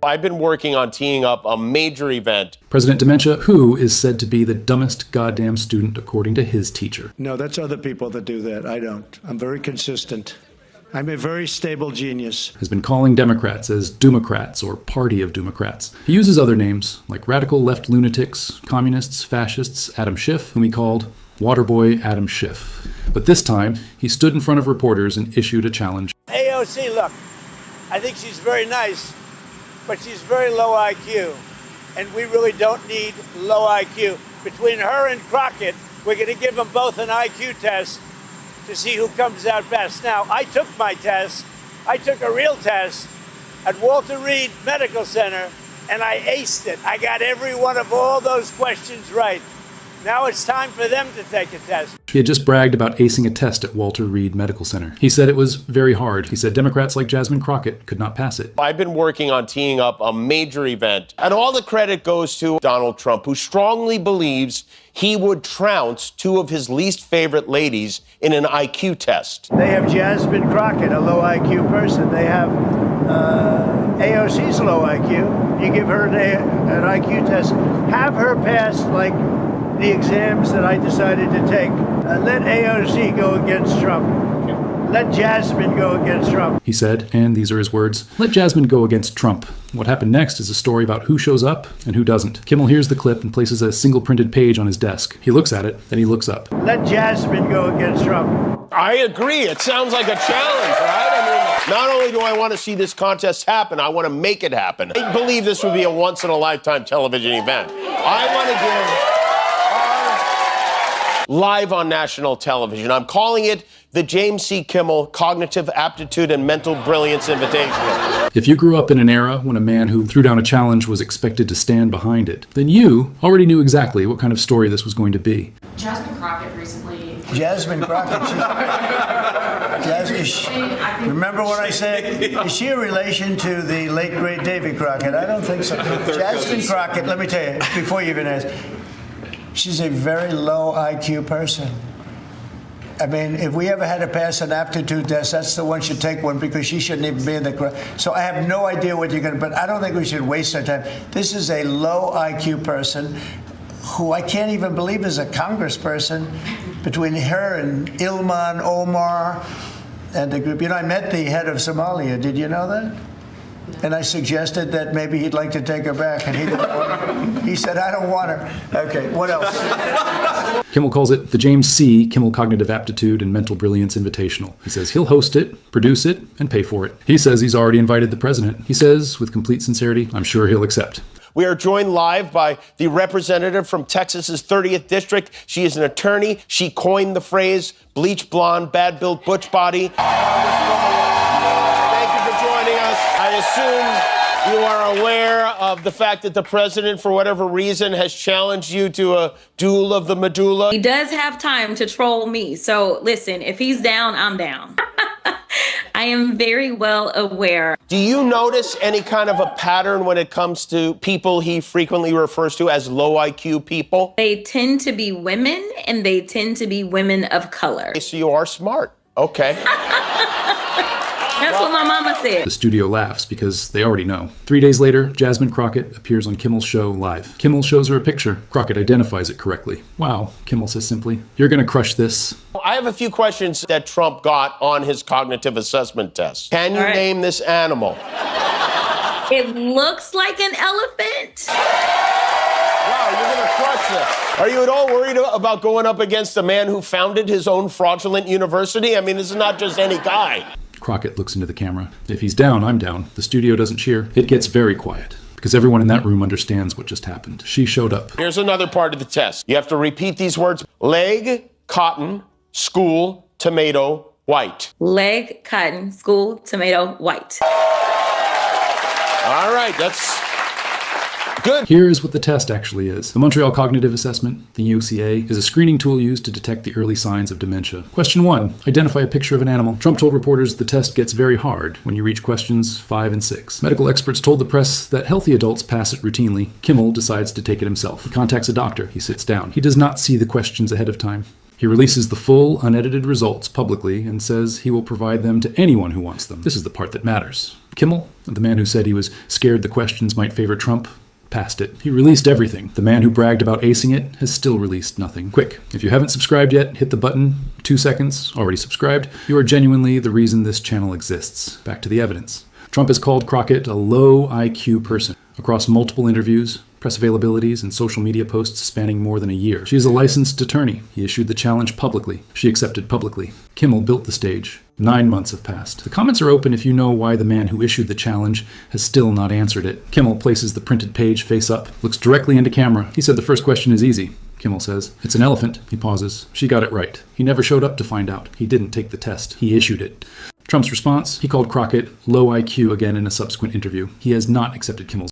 I've been working on teeing up a major event. President Dementia, who is said to be the dumbest goddamn student according to his teacher. No, that's other people that do that. I don't. I'm very consistent. I'm a very stable genius. Has been calling Democrats as Doomocrats or Party of Doomocrats. He uses other names like radical left lunatics, communists, fascists, Adam Schiff, whom he called Waterboy Adam Schiff. But this time, he stood in front of reporters and issued a challenge. AOC, look, I think she's very nice, but she's very low IQ. And we really don't need low IQ. Between her and Crockett, we're going to give them both an IQ test to see who comes out best. Now, I took my test. I took a real test at Walter Reed Medical Center, and I aced it. I got every one of all those questions right. Now it's time for them to take a test. He had just bragged about acing a test at Walter Reed Medical Center. He said it was very hard. He said Democrats like Jasmine Crockett could not pass it. I've been working on teeing up a major event, and all the credit goes to Donald Trump, who strongly believes he would trounce two of his least favorite ladies in an IQ test. They have Jasmine Crockett, a low IQ person. They have AOC's low IQ. You give her an IQ test. Have her pass, like, the exams that I decided to take. Let AOC go against Trump. Let Jasmine go against Trump. He said, and these are his words, let Jasmine go against Trump. What happened next is a story about who shows up and who doesn't. Kimmel hears the clip and places a single printed page on his desk. He looks at it, then he looks up. Let Jasmine go against Trump. I agree. It sounds like a challenge, right? I mean, not only do I want to see this contest happen, I want to make it happen. I believe this would be a once-in-a-lifetime television event. I want to give live on national television. I'm calling it the James C. Kimmel Cognitive Aptitude and Mental Brilliance Invitational. If you grew up in an era when a man who threw down a challenge was expected to stand behind it, then you already knew exactly what kind of story this was going to be. Jasmine Crockett recently... Jasmine Crockett. Remember what I said? Is she a relation to the late, great Davy Crockett? I don't think so. Jasmine Crockett, let me tell you, before you even ask, she's a very low IQ person. I mean, if we ever had to pass an aptitude test, that's the one should take one because she shouldn't even be in the crowd. So I have no idea what you're going to, but I don't think we should waste our time. This is a low IQ person who I can't even believe is a congressperson. Between her and Ilhan Omar and the group. You know, I met the head of Somalia. Did you know that? And I suggested that maybe he'd like to take her back, and he didn't want her. He said, I don't want her. Okay, what else? Kimmel calls it the James C. Kimmel Cognitive Aptitude and Mental Brilliance Invitational. He says he'll host it, produce it, and pay for it. He says he's already invited the president. He says, with complete sincerity, I'm sure he'll accept. We are joined live by the representative from Texas's 30th District. She is an attorney. She coined the phrase bleach blonde, bad-built butch body. I assume you are aware of the fact that the president, for whatever reason, has challenged you to a duel of the medulla. He does have time to troll me. So listen, if he's down, I'm down. I am very well aware. Do you notice any kind of a pattern when it comes to people he frequently refers to as low IQ people? They tend to be women, and they tend to be women of color. So you are smart. Okay. That's what my mama said. The studio laughs because they already know. 3 days later, Jasmine Crockett appears on Kimmel's show live. Kimmel shows her a picture. Crockett identifies it correctly. Wow, Kimmel says simply, you're gonna crush this. I have a few questions that Trump got on his cognitive assessment test. Can you name this animal? It looks like an elephant. Wow, you're gonna crush this. Are you at all worried about going up against a man who founded his own fraudulent university? I mean, this is not just any guy. Crockett looks into the camera. If he's down, I'm down. The studio doesn't cheer. It gets very quiet because everyone in that room understands what just happened. She showed up. Here's another part of the test. You have to repeat these words. Leg, cotton, school, tomato, white. Leg, cotton, school, tomato, white. All right, that's good. Here's what the test actually is. The Montreal Cognitive Assessment, the UCA, is a screening tool used to detect the early signs of dementia. Question 1, identify a picture of an animal. Trump told reporters the test gets very hard when you reach questions 5 and 6. Medical experts told the press that healthy adults pass it routinely. Kimmel decides to take it himself. He contacts a doctor. He sits down. He does not see the questions ahead of time. He releases the full, unedited results publicly and says he will provide them to anyone who wants them. This is the part that matters. Kimmel, the man who said he was scared the questions might favor Trump, passed it. He released everything. The man who bragged about acing it has still released nothing. Quick, if you haven't subscribed yet, hit the button. 2 seconds, already subscribed. You are genuinely the reason this channel exists. Back to the evidence. Trump has called Crockett a low IQ person. Across multiple interviews, press availabilities, and social media posts spanning more than a year. She is a licensed attorney. He issued the challenge publicly. She accepted publicly. Kimmel built the stage. 9 months have passed. The comments are open if you know why the man who issued the challenge has still not answered it. Kimmel places the printed page face up, looks directly into camera. He said the first question is easy. Kimmel says, "It's an elephant." He pauses. She got it right. He never showed up to find out. He didn't take the test. He issued it. Trump's response? He called Crockett low IQ again in a subsequent interview. He has not accepted Kimmel's